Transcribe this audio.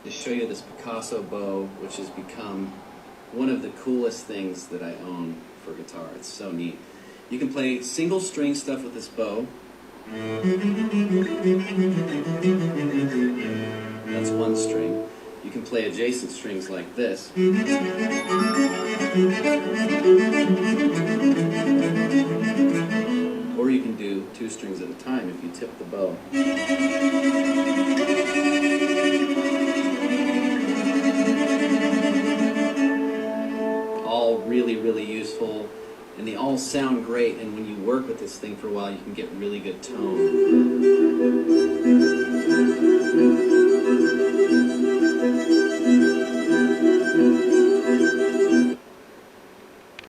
to show you this Picasso bow, which has become one of the coolest things that I own for guitar. It's so neat. You can play single string stuff with this bow. That's one string. You can play adjacent strings like this. Or you can do two strings at a time if you tip the bow. All really, really useful, and they all sound great, and when you work with this thing for a while, you can get really good tone.